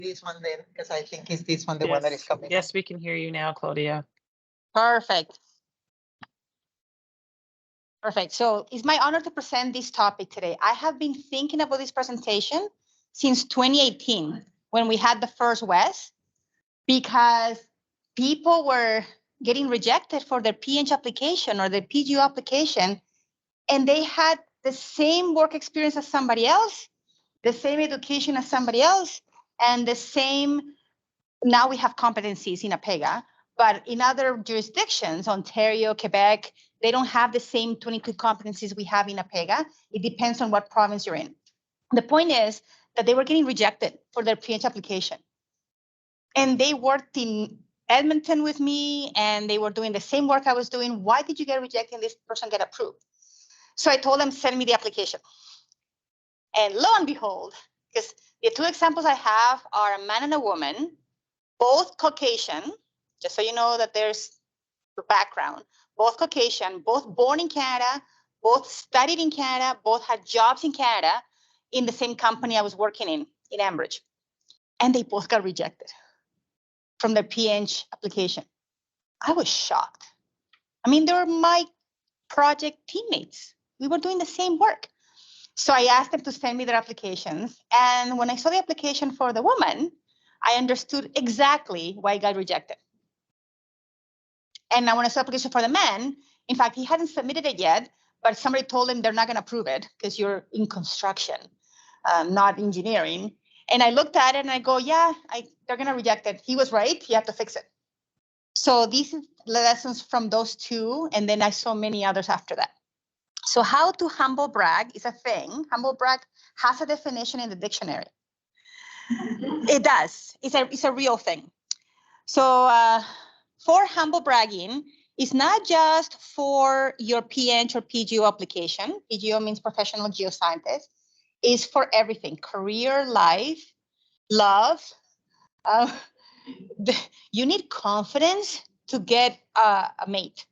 This one then, because I think it's this one, the one that is coming. Yes, we can hear you now, Claudia. Perfect. Perfect. So it's my honor to present this topic today. I have been thinking about this presentation since 2018 when we had the first WES, because people were getting rejected for their P.Eng application or their PGeo application, and they had the same work experience as somebody else, the same education as somebody else, and the same, now we have competencies in APEGA, but in other jurisdictions, Ontario, Quebec, they don't have the same 22 competencies we have in APEGA. It depends on what province you're in. The point is that they were getting rejected for their P.Eng application. And they worked in Edmonton with me, and they were doing the same work I was doing. Why did you get rejected and this person get approved? So I told them, send me the application. And lo and behold, because the two examples I have are a man and a woman, both Caucasian, just so you know that there's the background, both Caucasian, both born in Canada, both studied in Canada, both had jobs in Canada in the same company I was working in Ambridge. And they both got rejected from their P.Eng application. I was shocked. I mean, they were my project teammates. We were doing the same work. So I asked them to send me their applications. And when I saw the application for the woman, I understood exactly why I got rejected. And now when I saw the application for the man, in fact, he hadn't submitted it yet, but somebody told him they're not going to approve it because you're in construction, not engineering. And I looked at it and I go, yeah, they're going to reject it. He was right. You have to fix it. So these are lessons from those two. And then I saw many others after that. So how to humble brag is a thing. Humble brag has a definition in the dictionary. It does. It's a real thing. So for humble bragging, it's not just for your P.Eng or PGeo application. PGeo means professional geoscientist. It's for everything: career, life, love. You need confidence to get a mate.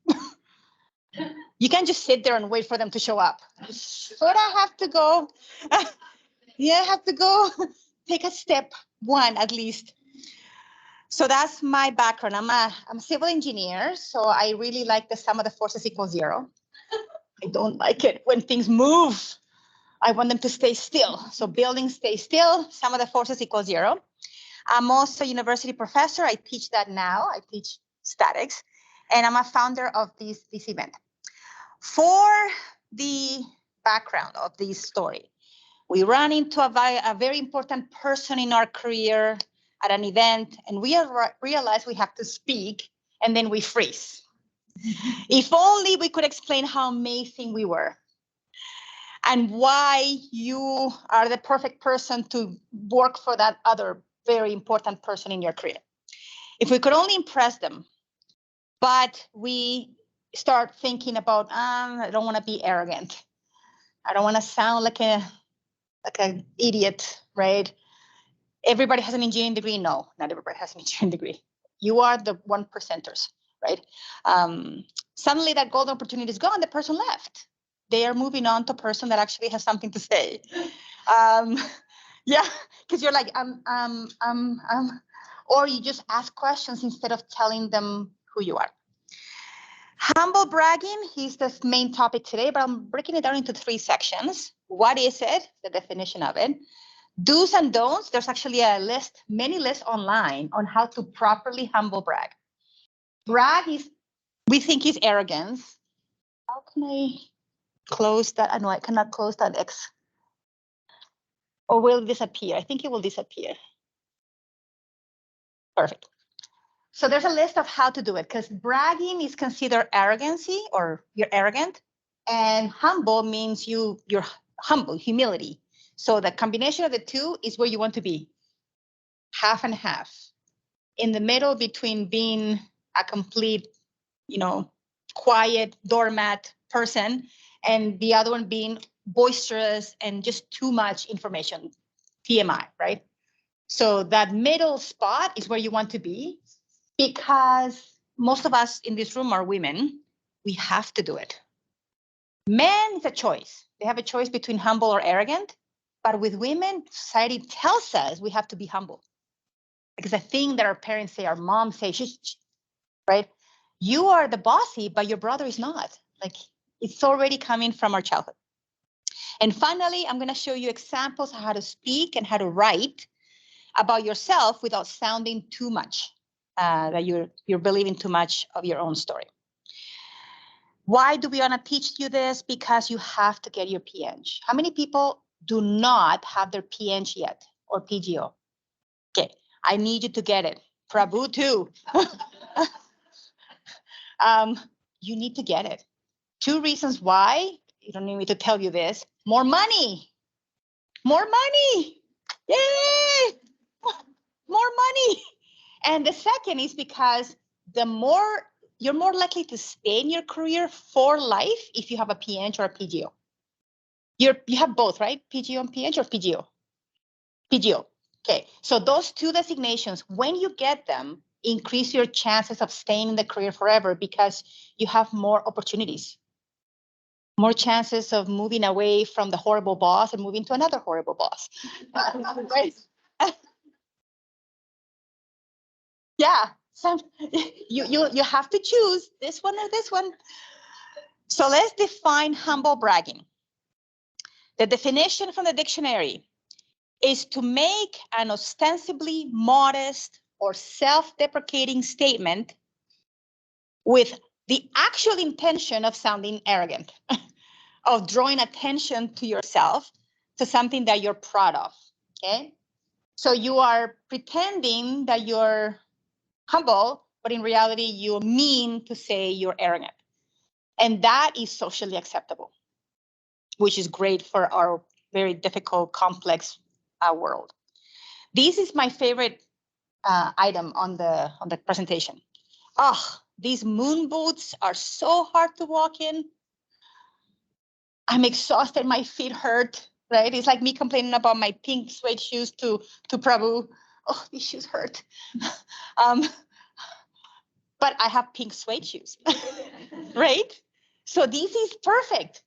You can't just sit there and wait for them to show up. But I have to go. Yeah, I have to go take a step one at least. So that's my background. I'm a civil engineer, so I really like the sum of the forces equals 0. I don't like it when things move. I want them to stay still. So buildings stay still, sum of the forces equals 0. I'm also a university professor. I teach that now. I teach statics, and I'm a founder of this event. For the background of this story, we ran into a very important person in our career at an event, and we realized we have to speak, and then we freeze. If only we could explain how amazing we were and why you are the perfect person to work for that other very important person in your career. If we could only impress them, but we start thinking about, I don't want to be arrogant. I don't want to sound like an idiot, right? Everybody has an engineering degree. No, not everybody has an engineering degree. You are the 1%ers, right? Suddenly that golden opportunity is gone. The person left. They are moving on to a person that actually has something to say. Yeah, because you're like, or you just ask questions instead of telling them who you are. Humble bragging is the main topic today, but I'm breaking it down into 3 sections. What is it? The definition of it. Do's and don'ts. There's actually a list, many lists online on how to properly humble brag. Brag is, we think, is arrogance. How can I close that? I know I cannot close that X. Or will it disappear? I think it will disappear. Perfect. So there's a list of how to do it, because bragging is considered arrogancy, or you're arrogant, and humble means you're humble, humility. So the combination of the two is where you want to be. Half and half. In the middle between being a complete, quiet doormat person and the other one being boisterous and just too much information, TMI, right? So that middle spot is where you want to be, because most of us in this room are women. We have to do it. Men, it's a choice. They have a choice between humble or arrogant. But with women, society tells us we have to be humble. Because the thing that our parents say, our mom say, right? You are the bossy, but your brother is not. Like, it's already coming from our childhood. And finally, I'm going to show you examples of how to speak and how to write about yourself without sounding too much, that you're believing too much of your own story. Why do we want to teach you this? Because you have to get your PEng. How many people do not have their PEng yet, or PGeo? Okay, I need you to get it. Prabhu too. You need to get it. 2 reasons why. You don't need me to tell you this. More money. More money. Yay! More money. And the second is because you're more likely to stay in your career for life if you have a PEng or a PGeo. You have both, right? PGeo and PEng, or PGeo? PGeo. Okay, so those 2 designations, when you get them, increase your chances of staying in the career forever because you have more opportunities, more chances of moving away from the horrible boss and moving to another horrible boss. Right? Yeah, you have to choose this one or this one. So let's define humble bragging. The definition from the dictionary is to make an ostensibly modest or self-deprecating statement with the actual intention of sounding arrogant, of drawing attention to yourself, to something that you're proud of, okay? So you are pretending that you're humble, but in reality, you mean to say you're arrogant. And that is socially acceptable, which is great for our very difficult, complex world. This is my favorite item on the presentation. Oh, these moon boots are so hard to walk in. I'm exhausted, my feet hurt, right? It's like me complaining about my pink suede shoes to Prabhu. Oh, these shoes hurt. But I have pink suede shoes, right? So this is perfect.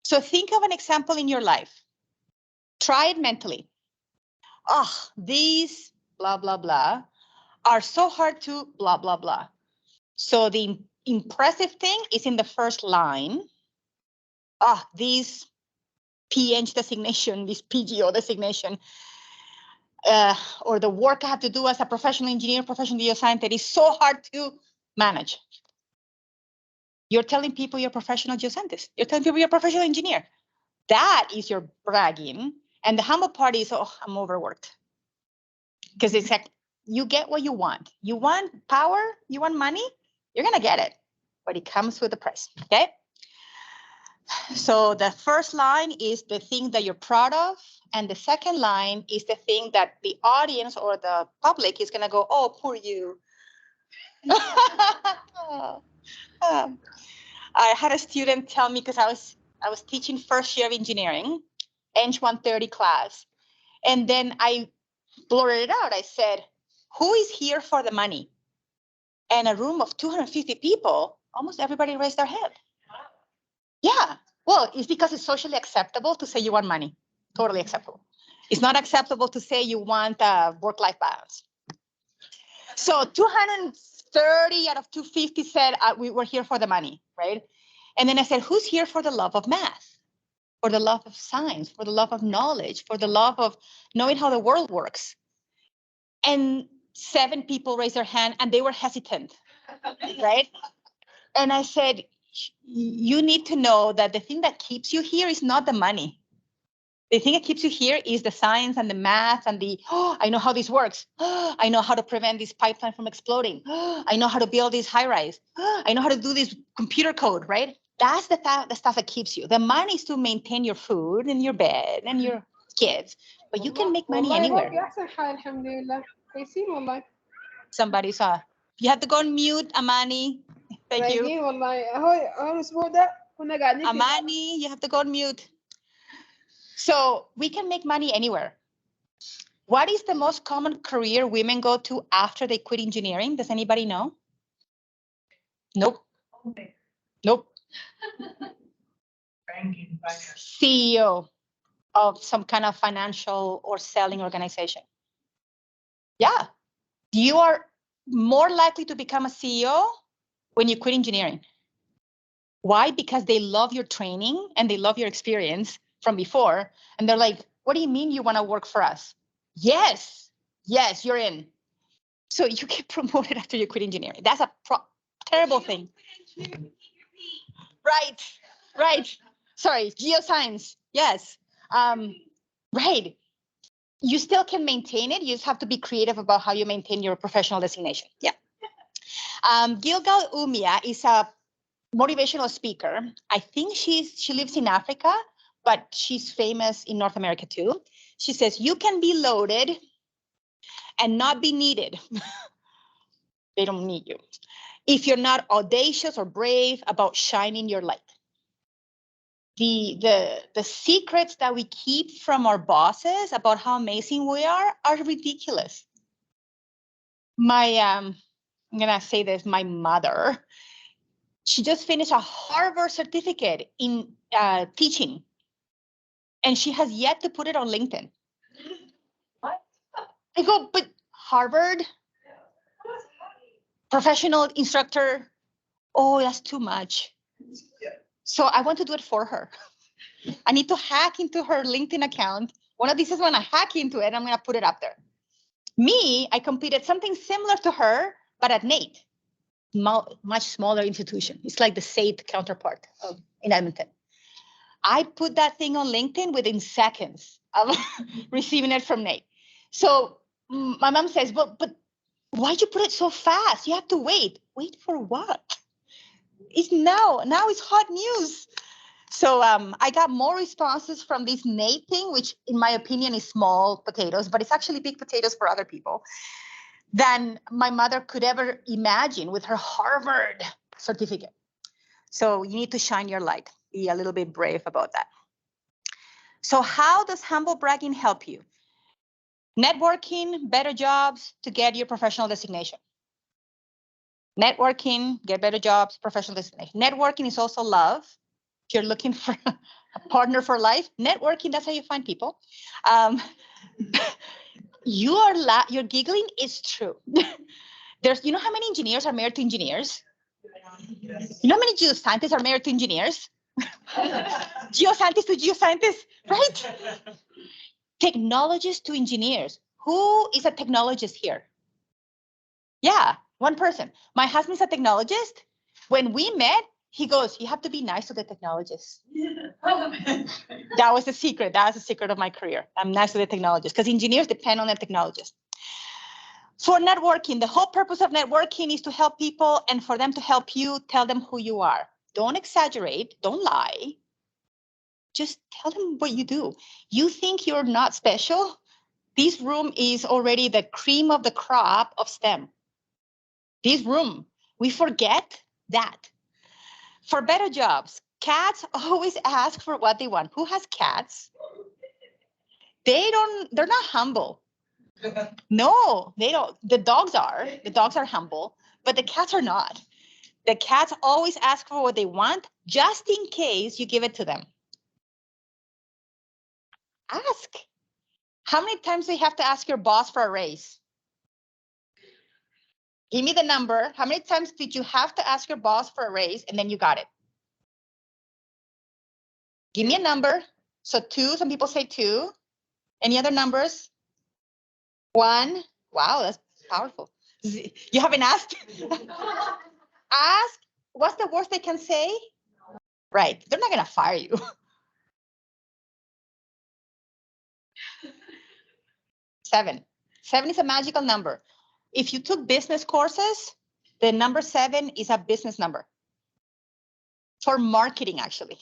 So think of an example in your life. Try it mentally. Oh, these blah, blah, blah are so hard to blah, blah, blah. So the impressive thing is in the first line. Ah, this PEng designation, this PGeo designation, or the work I have to do as a professional engineer, professional geoscientist is so hard to manage. You're telling people you're a professional geoscientist. You're telling people you're a professional engineer. That is your bragging. And the humble part is, oh, I'm overworked. Because it's like, you get what you want. You want power, you want money, you're going to get it. But it comes with a price, okay? So the first line is the thing that you're proud of. And the second line is the thing that the audience or the public is going to go, oh, poor you. I had a student tell me, because I was teaching first year of engineering, Eng 130 class. And then I blurted it out. I said, who is here for the money? And a room of 250 people, almost everybody raised their hand. Yeah. Well, it's because it's socially acceptable to say you want money. Totally acceptable. It's not acceptable to say you want work-life balance. So 230 out of 250 said we were here for the money, right? And then I said, who's here for the love of math, for the love of science, for the love of knowledge, for the love of knowing how the world works? And 7 people raised their hand and they were hesitant, right? And I said, you need to know that the thing that keeps you here is not the money. The thing that keeps you here is the science and the math and oh, I know how this works. I know how to prevent this pipeline from exploding. I know how to build this high rise. I know how to do this computer code, right? That's the stuff that keeps you. The money is to maintain your food and your bed and your kids, but you can make money anywhere. Somebody saw. You have to go on mute, Amani. Thank you. Amani, you have to go on mute. So we can make money anywhere. What is the most common career women go to after they quit engineering? Does anybody know? Nope. Nope. CEO of some kind of financial or selling organization. Yeah. You are more likely to become a CEO when you quit engineering. Why? Because they love your training and they love your experience from before. And they're like, what do you mean you want to work for us? Yes, yes, you're in. So you get promoted after you quit engineering. That's a terrible thing. Right, right. Sorry, geoscience. Yes. Right. You still can maintain it. You just have to be creative about how you maintain your professional designation. Yeah. Gilgal Umia is a motivational speaker. I think she lives in Africa, but she's famous in North America too. She says, you can be loaded and not be needed. They don't need you. If you're not audacious or brave about shining your light. The secrets that we keep from our bosses about how amazing we are ridiculous. I'm gonna say this, my mother, she just finished a Harvard certificate in teaching, and she has yet to put it on LinkedIn. What? I go, but Harvard, professional instructor, oh, that's too much. Yeah. So I want to do it for her. I need to hack into her LinkedIn account. One of these is when I hack into it, I'm gonna put it up there. Me, I completed something similar to her, but at NATE, much smaller institution. It's like the SAIT counterpart in Edmonton. I put that thing on LinkedIn within seconds of receiving it from NATE. So my mom says, but why'd you put it so fast? You have to wait. Wait for what? It's now it's hot news. So I got more responses from this NATE thing, which in my opinion is small potatoes, but it's actually big potatoes for other people, than my mother could ever imagine with her Harvard certificate. So you need to shine your light. Be a little bit brave about that. So how does humble bragging help you? Networking, better jobs to get your professional designation. Networking, get better jobs, professional designation. Networking is also love. If you're looking for a partner for life, networking, that's how you find people. You're giggling, it's true. You know how many engineers are married to engineers? You know how many geoscientists are married to engineers? Geoscientists to geoscientists, right? Technologists to engineers. Who is a technologist here? Yeah, one person. My husband's a technologist. When we met, he goes, you have to be nice to the technologists. That was the secret. That was the secret of my career. I'm nice to the technologists because engineers depend on the technologists. For networking, the whole purpose of networking is to help people, and for them to help you, tell them who you are. Don't exaggerate, don't lie. Just tell them what you do. You think you're not special? This room is already the cream of the crop of STEM. This room, we forget that. For better jobs, cats always ask for what they want. Who has cats? They're not humble. No, they don't. The dogs are humble, but the cats are not. The cats always ask for what they want, just in case you give it to them. Ask. How many times do you have to ask your boss for a raise? Give me the number. How many times did you have to ask your boss for a raise and then you got it? Give me a number. So 2, some people say 2. Any other numbers? 1. Wow, that's powerful. You haven't asked? Ask. What's the worst they can say? Right. They're not going to fire you. 7. 7 is a magical number. If you took business courses, the number 7 is a business number. For marketing, actually.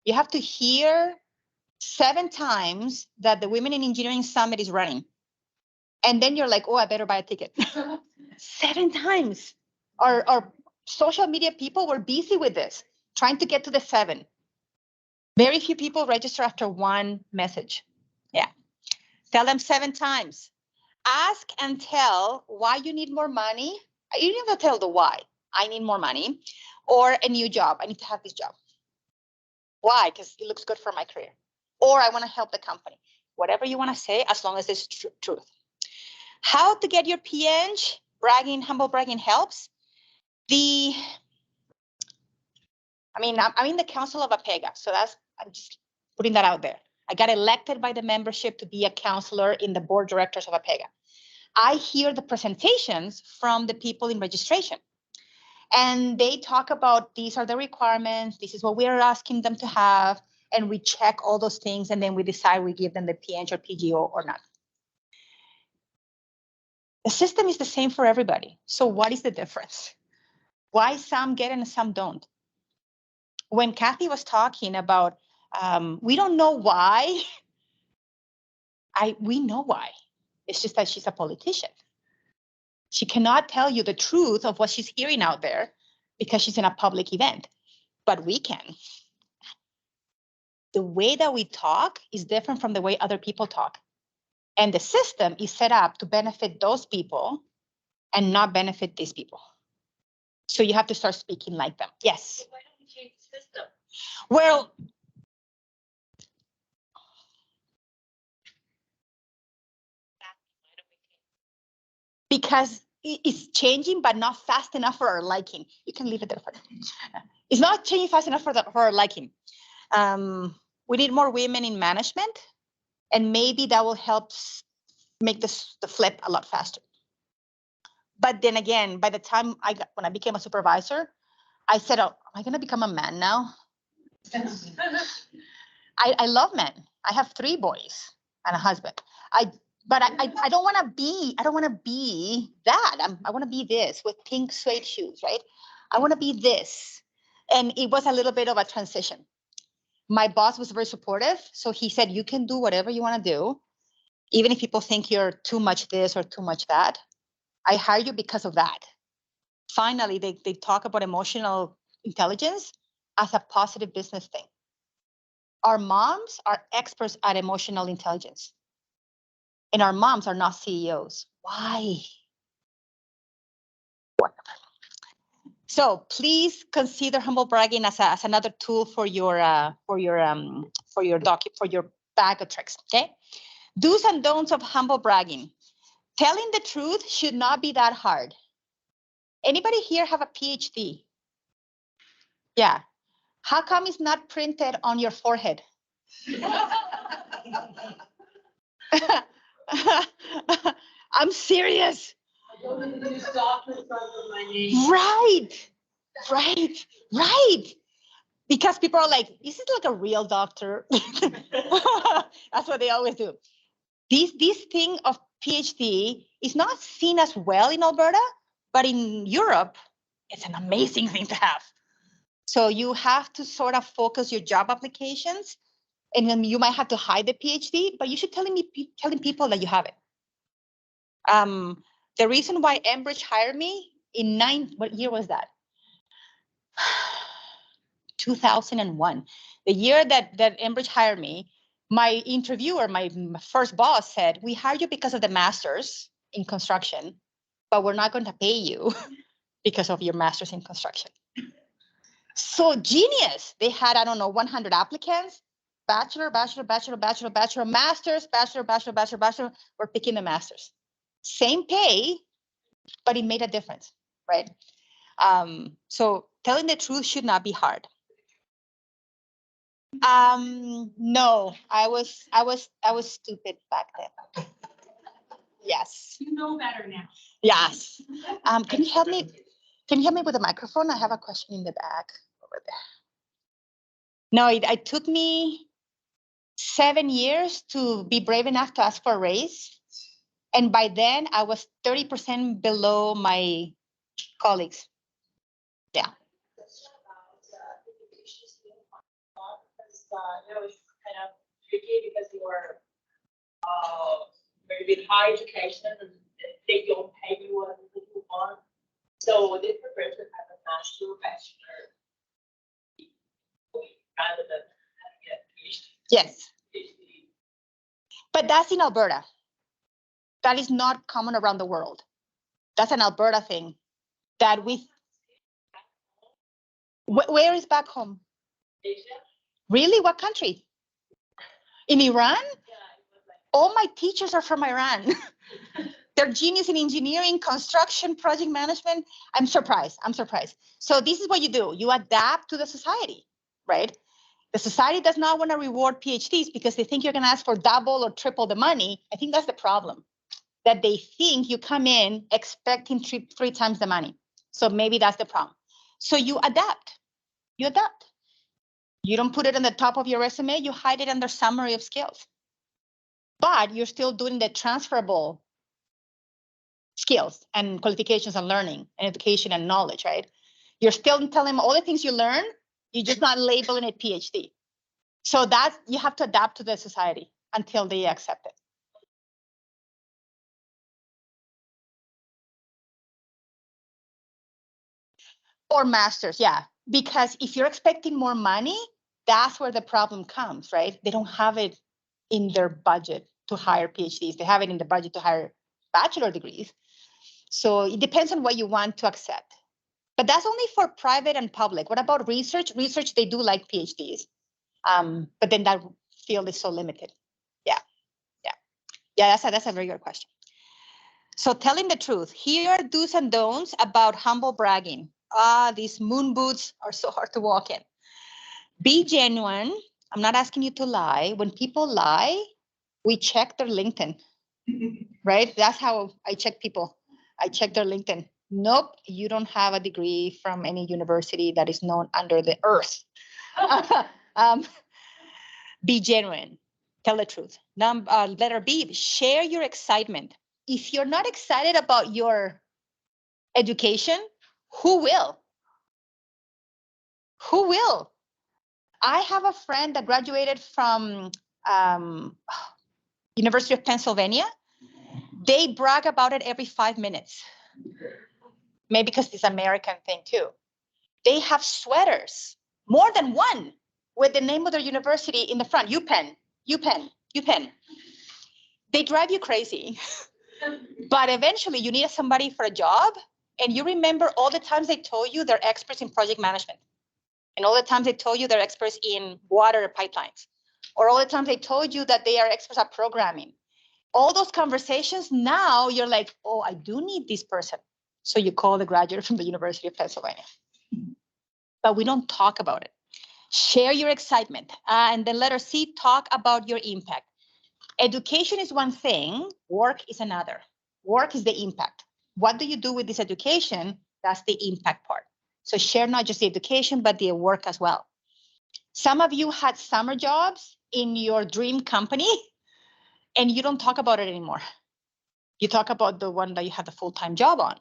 You have to hear 7 times that the Women in Engineering Summit is running. And then you're like, oh, I better buy a ticket. 7 times. Our social media people were busy with this, trying to get to the 7. Very few people register after 1 message. Yeah. Tell them 7 times. Ask and tell why you need more money. You don't have to tell the why. I need more money or a new job. I need to have this job. Why? Because it looks good for my career. Or I want to help the company. Whatever you want to say, as long as it's truth. How to get your PEng? Bragging, humble bragging helps. I'm in the council of PEGA, so I'm just putting that out there. I got elected by the membership to be a counselor in the board directors of PEGA. I hear the presentations from the people in registration, and they talk about these are the requirements, this is what we are asking them to have, and we check all those things, and then we decide we give them the PEng or PGeo or not. The system is the same for everybody. So what is the difference? Why some get and some don't? When Kathy was talking about, we don't know why. We know why. It's just that she's a politician. She cannot tell you the truth of what she's hearing out there because she's in a public event, but we can. The way that we talk is different from the way other people talk. And the system is set up to benefit those people and not benefit these people. So you have to start speaking like them. Yes. Why don't we change the system? Well, because it's changing, but not fast enough for our liking. You can leave it there for now. It's not changing fast enough for our liking. We need more women in management, and maybe that will help make the flip a lot faster. But then again, by the time when I became a supervisor, I said, oh, am I going to become a man now? I love men. I have 3 boys and a husband. But I don't want to be that. I want to be this with pink suede shoes, right? I want to be this. And it was a little bit of a transition. My boss was very supportive. So he said, you can do whatever you want to do. Even if people think you're too much this or too much that. I hire you because of that. Finally, they talk about emotional intelligence as a positive business thing. Our moms are experts at emotional intelligence. And our moms are not CEOs. Why? So please consider humble bragging as another tool for your bag of tricks. Okay. Do's and don'ts of humble bragging. Telling the truth should not be that hard. Anybody here have a PhD? Yeah. How come it's not printed on your forehead? I'm serious. Right. Because people are like, is it like a real doctor? That's what they always do. This thing of PhD is not seen as well in Alberta, but in Europe, it's an amazing thing to have. So you have to sort of focus your job applications, and then you might have to hide the PhD, but you should telling people that you have it. The reason why Enbridge hired me what year was that? 2001. The year that Enbridge hired me, my interviewer, my first boss said, we hired you because of the master's in construction, but we're not going to pay you because of your master's in construction. So genius. They had, 100 applicants, bachelor, master's, bachelor. We're picking the master's. Same pay, but it made a difference, right? So telling the truth should not be hard. No, I was stupid back then. Yes. You know better now. Yes. Can you help me? Can you help me with the microphone? I have a question in the back over there. No, it took me 7 years to be brave enough to ask for a raise. And by then I was 30% below my colleagues. Yeah. It's kind of tricky because you were maybe high education and they don't pay you as you want. So they prefer to have a master bachelor rather than having a PhD. Yes. But that's in Alberta. That is not common around the world. That's an Alberta thing. That where is back home? Asia? Really? What country? In Iran? Yeah, it was like All my teachers are from Iran. They're genius in engineering, construction, project management. I'm surprised. So this is what you do. You adapt to the society, right? The society does not want to reward PhDs because they think you're going to ask for double or triple the money. I think that's the problem, that they think you come in expecting three times the money. So maybe that's the problem. So you adapt. You don't put it on the top of your resume. You hide it under summary of skills. But you're still doing the transferable skills and qualifications and learning and education and knowledge, right? You're still telling them all the things you learn. You're just not labeling it PhD. So that you have to adapt to the society until they accept it. Or masters, yeah. Because if you're expecting more money, that's where the problem comes, right? They don't have it in their budget to hire PhDs. They have it in the budget to hire bachelor degrees. So it depends on what you want to accept. But that's only for private and public. What about research? Research, they do like PhDs. But then that field is so limited. Yeah, that's a very good question. So telling the truth, here are do's and don'ts about humble bragging. These moon boots are so hard to walk in. Be genuine. I'm not asking you to lie. When people lie, we check their LinkedIn, right? That's how I check people. I check their LinkedIn. Nope, you don't have a degree from any university that is known under the earth. Be genuine. Tell the truth. Letter B, share your excitement. If you're not excited about your education, who will? Who will? I have a friend that graduated from University of Pennsylvania. They brag about it every 5 minutes. Maybe because it's an American thing too. They have sweaters, more than one, with the name of their university in the front. UPenn. They drive you crazy. But eventually you need somebody for a job, and you remember all the times they told you they're experts in project management, and all the times they told you they're experts in water pipelines, or all the times they told you that they are experts at programming. All those conversations, now you're like, oh, I do need this person. So you call the graduate from the University of Pennsylvania. But we don't talk about it. Share your excitement. And then letter C, talk about your impact. Education is one thing, work is another. Work is the impact. What do you do with this education? That's the impact part. So share not just the education, but the work as well. Some of you had summer jobs in your dream company, and you don't talk about it anymore. You talk about the one that you had the full-time job on.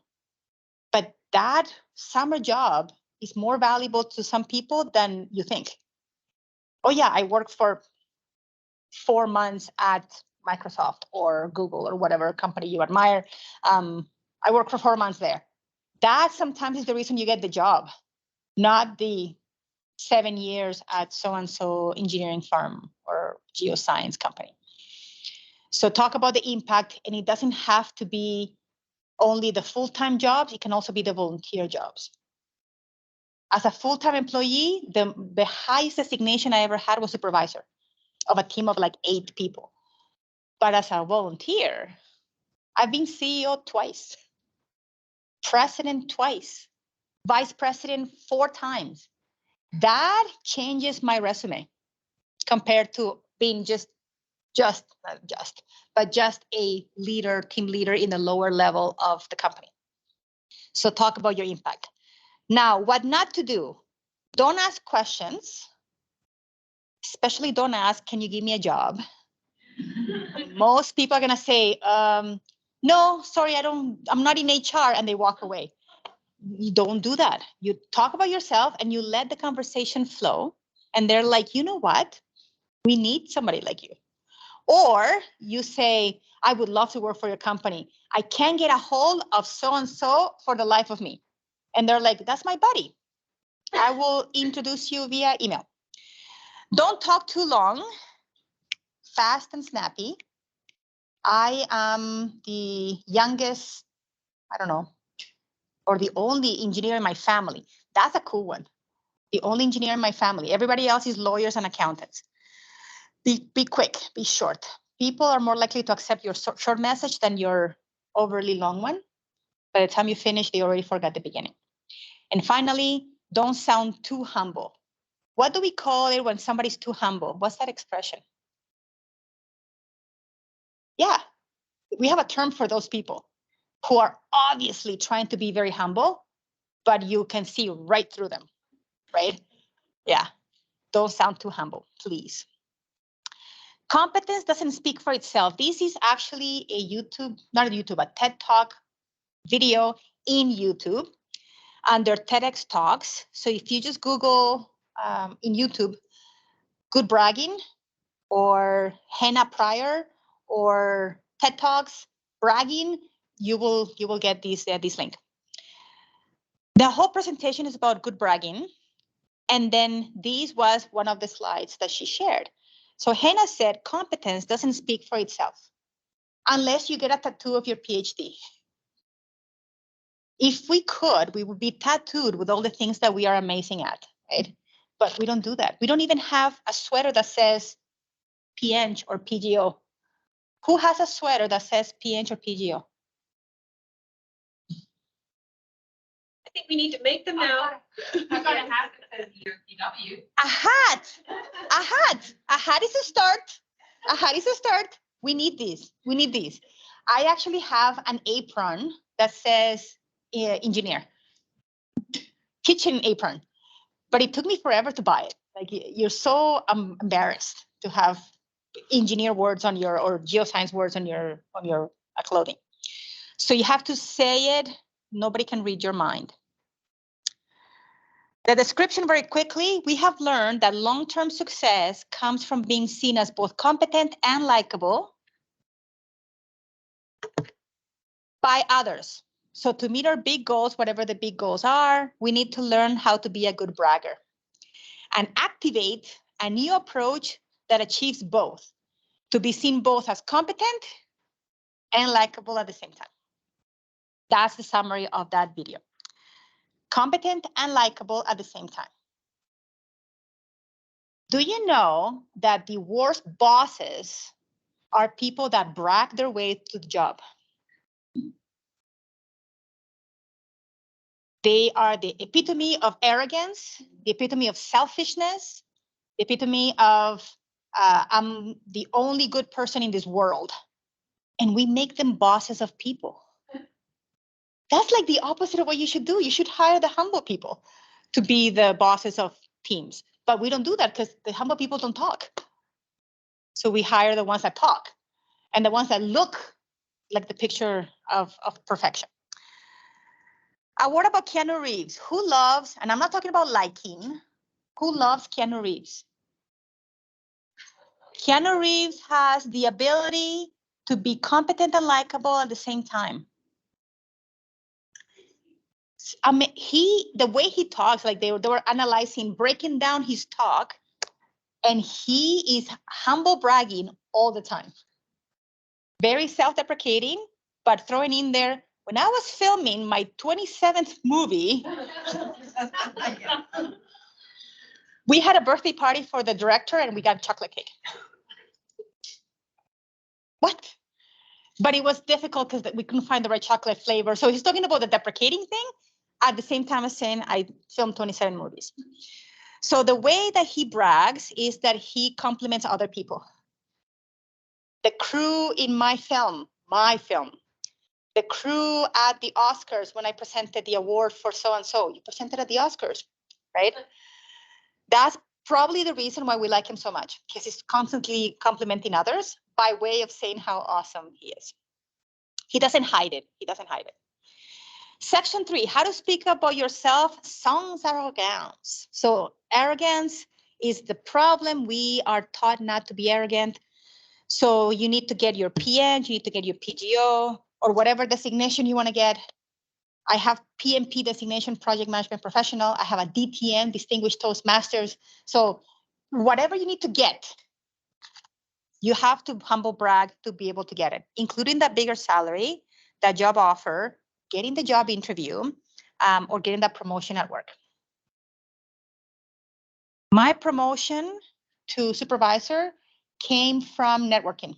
But that summer job is more valuable to some people than you think. Oh yeah, I worked for 4 months at Microsoft or Google or whatever company you admire. I worked for 4 months there. That sometimes is the reason you get the job, not the 7 years at so-and-so engineering firm or geoscience company. So talk about the impact, and it doesn't have to be only the full-time jobs. It can also be the volunteer jobs. As a full-time employee, the highest designation I ever had was supervisor of a team of like 8 people. But as a volunteer, I've been CEO twice, president twice, vice president 4 times. That changes my resume compared to being just a leader, team leader in the lower level of the company. So talk about your impact. Now, what not to do? Don't ask questions. Especially don't ask, can you give me a job? Most people are gonna say, no, sorry, I'm not in HR, and they walk away. You don't do that. You talk about yourself and you let the conversation flow. And they're like, you know what? We need somebody like you. Or you say, I would love to work for your company. I can't get a hold of so-and-so for the life of me. And they're like, that's my buddy. I will introduce you via email. Don't talk too long, fast and snappy. I am the youngest, I don't know, or the only engineer in my family. That's a cool one. The only engineer in my family. Everybody else is lawyers and accountants. Be quick, be short. People are more likely to accept your short message than your overly long one. By the time you finish, they already forgot the beginning. And finally, don't sound too humble. What do we call it when somebody's too humble? What's that expression? Yeah, we have a term for those people who are obviously trying to be very humble, but you can see right through them, right? Yeah, don't sound too humble, please. Competence doesn't speak for itself. This is actually a YouTube, not a YouTube, a TED Talk video in YouTube under TEDx Talks. So if you just Google in YouTube, good bragging or Hannah Pryor or TED Talks bragging, you will get this link. The whole presentation is about good bragging. And then this was one of the slides that she shared. So Hannah said, competence doesn't speak for itself unless you get a tattoo of your PhD. If we could, we would be tattooed with all the things that we are amazing at, right? But we don't do that. We don't even have a sweater that says P.Eng or PGeo. Who has a sweater that says P.Eng or PGeo? I think we need to make them now. I've got a hat that says UPW. A hat. A hat is a start. A hat is a start. We need this. We need this. I actually have an apron that says engineer, kitchen apron, but it took me forever to buy it. Like you're so embarrassed to have engineer words on your or geoscience words on your clothing. So you have to say it. Nobody can read your mind. The description very quickly, we have learned that long-term success comes from being seen as both competent and likable by others. So to meet our big goals, whatever the big goals are, we need to learn how to be a good bragger and activate a new approach that achieves both, to be seen both as competent and likable at the same time. That's the summary of that video. Competent and likable at the same time. Do you know that the worst bosses are people that brag their way to the job? They are the epitome of arrogance, the epitome of selfishness, the epitome of I'm the only good person in this world. And we make them bosses of people. That's like the opposite of what you should do. You should hire the humble people to be the bosses of teams. But we don't do that because the humble people don't talk. So we hire the ones that talk and the ones that look like the picture of perfection. A word about Keanu Reeves. Who loves, and I'm not talking about liking, who loves Keanu Reeves? Keanu Reeves has the ability to be competent and likable at the same time. I mean, the way he talks, like they were analyzing, breaking down his talk, and he is humble bragging all the time. Very self-deprecating, but throwing in there, when I was filming my 27th movie, we had a birthday party for the director and we got chocolate cake. What? But it was difficult because we couldn't find the right chocolate flavor. So he's talking about the deprecating thing at the same time as saying I filmed 27 movies. So the way that he brags is that he compliments other people. The crew in my film, the crew at the Oscars when I presented the award for so-and-so, you presented at the Oscars, right? That's probably the reason why we like him so much, because he's constantly complimenting others by way of saying how awesome he is. He doesn't hide it. He doesn't hide it. Section 3, how to speak about yourself sans arrogance. So arrogance is the problem. We are taught not to be arrogant. So you need to get your PEng, you need to get your PGeo, or whatever designation you want to get. I have PMP designation, Project Management Professional. I have a DTM, Distinguished Toastmasters. So whatever you need to get, you have to humble brag to be able to get it, including that bigger salary, that job offer, getting the job interview, or getting that promotion at work. My promotion to supervisor came from networking.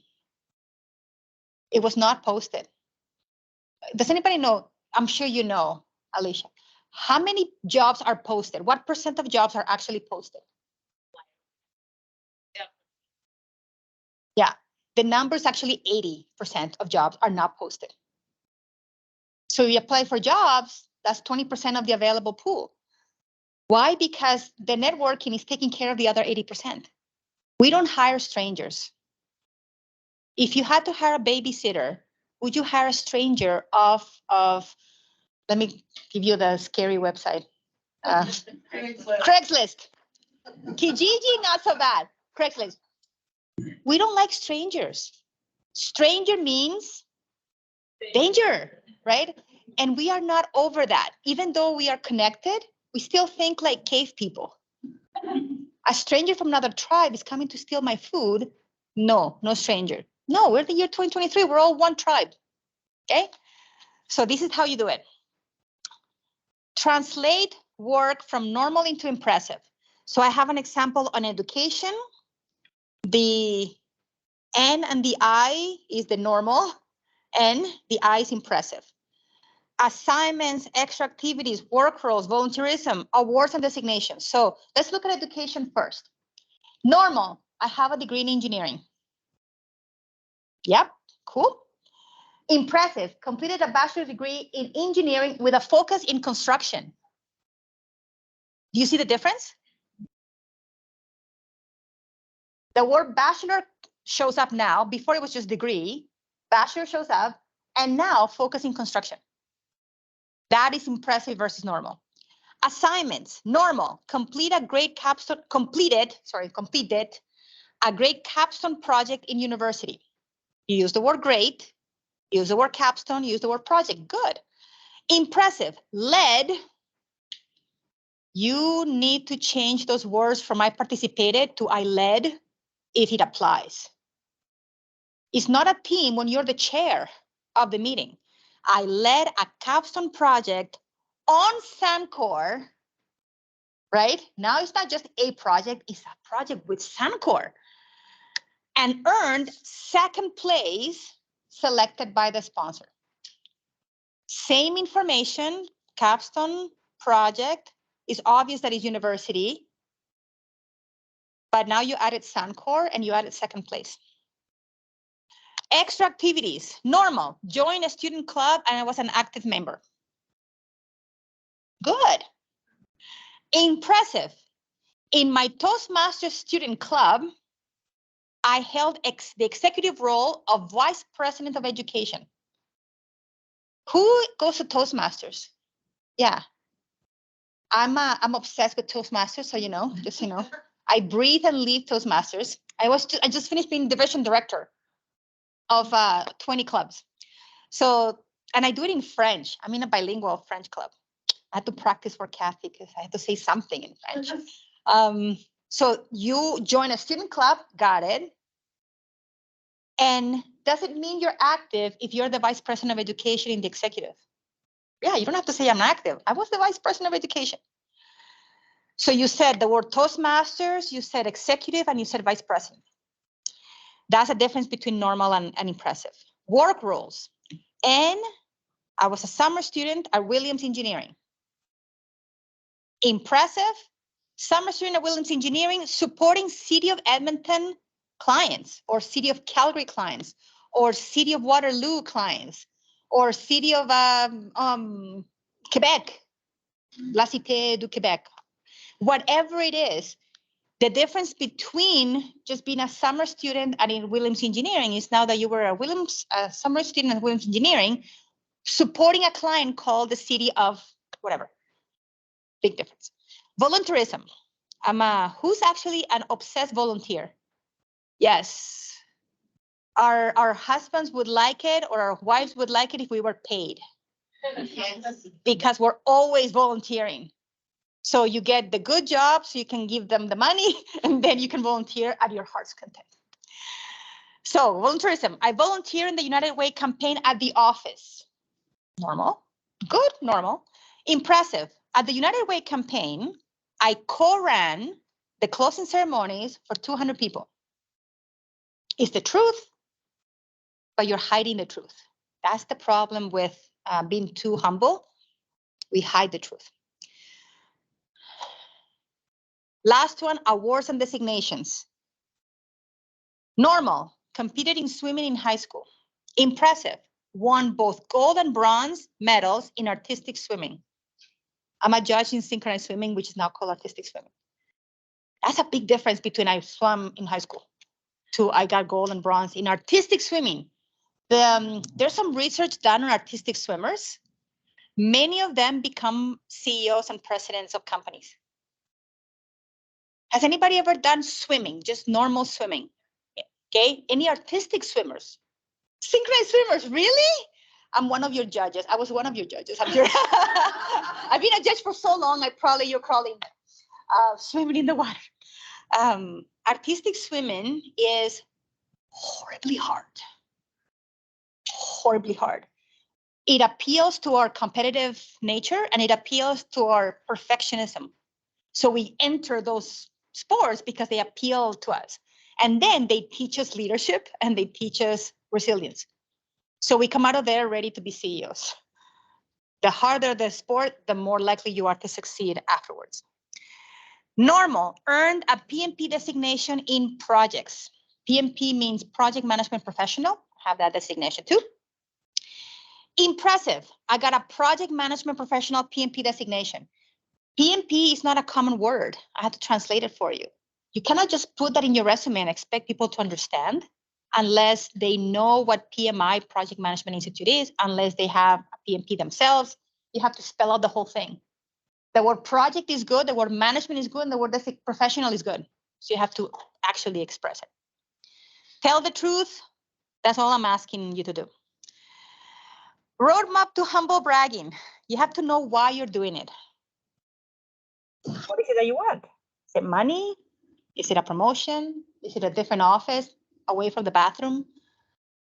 It was not posted. Does anybody know? I'm sure you know, Alicia. How many jobs are posted? What percent of jobs are actually posted? Yeah, the number is actually 80% of jobs are not posted. So you apply for jobs, that's 20% of the available pool. Why? Because the networking is taking care of the other 80%. We don't hire strangers. If you had to hire a babysitter, would you hire a stranger of let me give you the scary website. Craigslist. Kijiji, not so bad. Craigslist. We don't like strangers. Stranger means danger, right? And we are not over that. Even though we are connected, we still think like cave people. A stranger from another tribe is coming to steal my food. No, no stranger. No, we're the year 2023. We're all one tribe. Okay? So this is how you do it. Translate work from normal into impressive. So I have an example on education. The N and the I is the normal, and the I is impressive. Assignments, extra activities, work roles, volunteerism, awards and designations. So let's look at education first. Normal, I have a degree in engineering. Yep, cool. Impressive, completed a bachelor's degree in engineering with a focus in construction. Do you see the difference? The word bachelor shows up now. Before it was just degree. Bachelor shows up, and now focus in construction. That is impressive versus normal. Assignments, normal, completed a great capstone project in university. You use the word great, use the word capstone, use the word project, good. Impressive, led. You need to change those words from I participated to I led if it applies. It's not a team when you're the chair of the meeting. I led a capstone project on Sancor, right? Now it's not just a project, it's a project with Sancor, and earned second place selected by the sponsor. Same information, capstone project, is obvious that it's university, but now you added Sancor and you added second place. Extra activities, normal, join a student club and I was an active member. Good. Impressive. In my Toastmasters student club, I held the executive role of vice president of education. Who goes to Toastmasters? Yeah. I'm obsessed with Toastmasters, so you know, just you know. I breathe and live Toastmasters. I just finished being division director of 20 clubs. So, and I do it in French. I'm in a bilingual French club. I had to practice for Kathy because I had to say something in French. So you join a student club, got it. And does it mean you're active if you're the vice president of education in the executive? Yeah, you don't have to say I'm active. I was the vice president of education. So you said the word Toastmasters, you said executive, and you said vice president. That's a difference between normal and impressive. Work roles. And I was a summer student at Williams Engineering. Impressive. Summer student at Williams Engineering supporting City of Edmonton clients or City of Calgary clients or City of Waterloo clients or City of Quebec, La Cité du Québec. Whatever it is, the difference between just being a summer student and in Williams Engineering is now that you were a summer student at Williams Engineering supporting a client called the City of whatever. Big difference. Volunteerism. Who's actually an obsessed volunteer? Yes. Our husbands would like it or our wives would like it if we were paid. Because we're always volunteering. So you get the good job so you can give them the money and then you can volunteer at your heart's content. So volunteerism. I volunteer in the United Way campaign at the office. Normal. Good, normal. Impressive. At the United Way campaign, I co-ran the closing ceremonies for 200 people. It's the truth, but you're hiding the truth. That's the problem with being too humble, we hide the truth. Last one, awards and designations. Normal, competed in swimming in high school. Impressive, won both gold and bronze medals in artistic swimming. I'm a judge in synchronized swimming, which is now called artistic swimming. That's a big difference between I swam in high school to I got gold and bronze in artistic swimming. There's some research done on artistic swimmers. Many of them become CEOs and presidents of companies. Has anybody ever done swimming, just normal swimming? Okay, any artistic swimmers? Synchronized swimmers, really? I'm one of your judges. I was one of your judges. I'm sure. I've been a judge for so long. You're probably swimming in the water. Artistic swimming is horribly hard. Horribly hard. It appeals to our competitive nature and it appeals to our perfectionism. So we enter those sports because they appeal to us. And then they teach us leadership and they teach us resilience. So we come out of there ready to be CEOs. The harder the sport, the more likely you are to succeed afterwards. Normal, earned a PMP designation in projects. PMP means project management professional. Have that designation too. Impressive, I got a project management professional PMP designation. PMP is not a common word. I had to translate it for you. You cannot just put that in your resume and expect people to understand unless they know what PMI, Project Management Institute is, unless they have a PMP themselves. You have to spell out the whole thing. The word project is good, the word management is good, and the word professional is good. So you have to actually express it. Tell the truth. That's all I'm asking you to do. Roadmap to humble bragging. You have to know why you're doing it. What is it that you want? Is it money? Is it a promotion? Is it a different office away from the bathroom?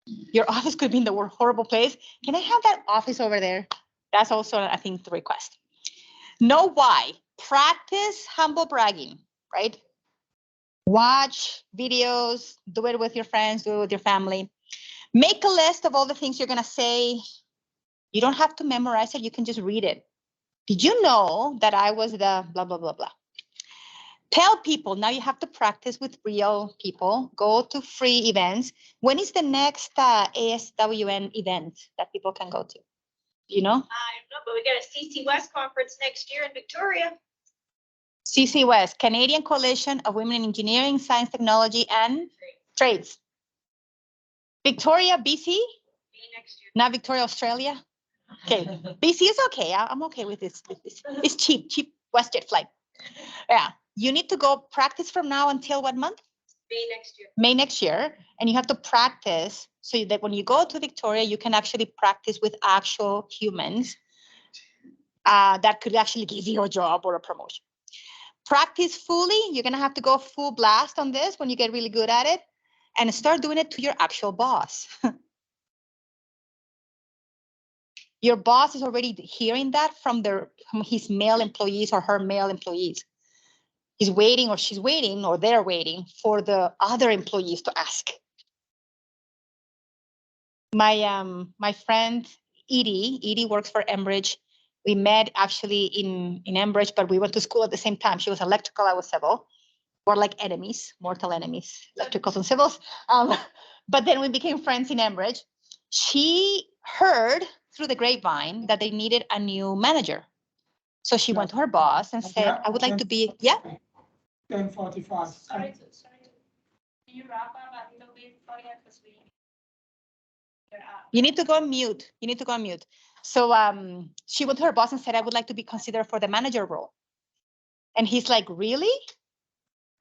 Your office could be in the horrible place. Can I have that office over there? That's also, I think, the request. Know why. Practice humble bragging, right? Watch videos, do it with your friends, do it with your family. Make a list of all the things you're going to say. You don't have to memorize it. You can just read it. Did you know that I was the blah, blah, blah, blah? Tell people. Now you have to practice with real people. Go to free events. When is the next ASWN event that people can go to? You know? I don't know, but we got a CC West conference next year in Victoria. CC West, Canadian Coalition of Women in Engineering, Science, Technology, and Trades. Victoria, BC? Next year. Not Victoria, Australia? Okay, BC is okay. I'm okay with this. It's cheap WestJet flight. Yeah, you need to go practice from now until what month? May next year. May next year, and you have to practice so that when you go to Victoria, you can actually practice with actual humans that could actually give you a job or a promotion. Practice fully. You're gonna have to go full blast on this when you get really good at it, and start doing it to your actual boss. Your boss is already hearing that from his male employees or her male employees. He's waiting or she's waiting or they're waiting for the other employees to ask. My friend Edie works for Enbridge. We met actually in Enbridge, but we went to school at the same time. She was electrical, I was civil. We're like enemies, mortal enemies, electricals and civils. But then we became friends in Enbridge. She heard through the grapevine that they needed a new manager. So she went to her boss and said, I would like to be, 10:45. Sorry. Can you wrap up a little bit, Claudia, because you're up. You need to go on mute. So she went to her boss and said, I would like to be considered for the manager role. And he's like, really?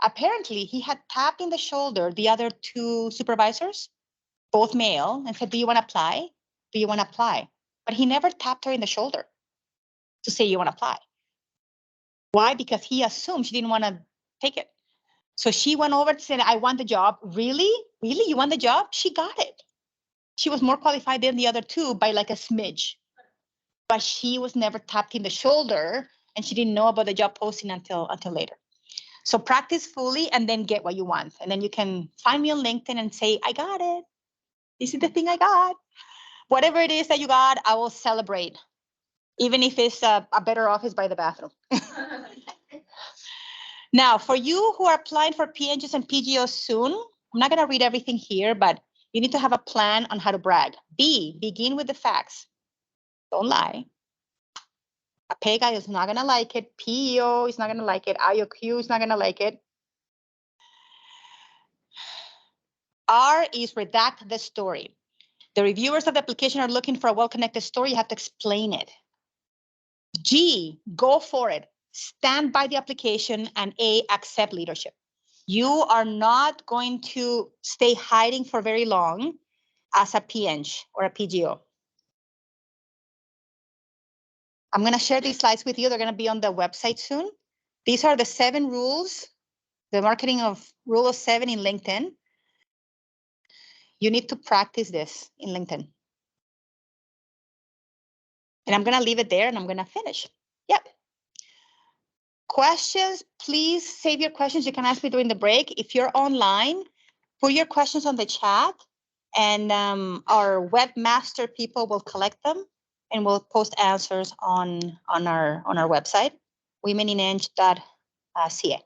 Apparently, he had tapped in the shoulder the other two supervisors, both male, and said, do you want to apply? Do you want to apply? But he never tapped her in the shoulder to say, you want to apply. Why? Because he assumed she didn't want to take it. So she went over to say, I want the job. Really? Really? You want the job? She got it. She was more qualified than the other two by like a smidge. But she was never tapped in the shoulder and she didn't know about the job posting until later. So practice fully and then get what you want. And then you can find me on LinkedIn and say, I got it. This is the thing I got. Whatever it is that you got, I will celebrate, even if it's a better office by the bathroom. Now, for you who are applying for PEngs and PGO soon, I'm not going to read everything here, but you need to have a plan on how to brag. B, begin with the facts. Don't lie. A pay guy is not going to like it. PEO is not going to like it. IOQ is not going to like it. R is redact the story. The reviewers of the application are looking for a well-connected story. You have to explain it. G, go for it. Stand by the application. And A, accept leadership. You are not going to stay hiding for very long as a PEng or a PGO. I'm going to share these slides with you. They're going to be on the website soon. These are the 7 rules, the marketing of rule of 7 in LinkedIn. You need to practice this in LinkedIn. And I'm going to leave it there and I'm going to finish. Yep. Questions, please save your questions. You can ask me during the break. If you're online, put your questions on the chat and our webmaster people will collect them and we'll post answers on our website, womenineng.ca.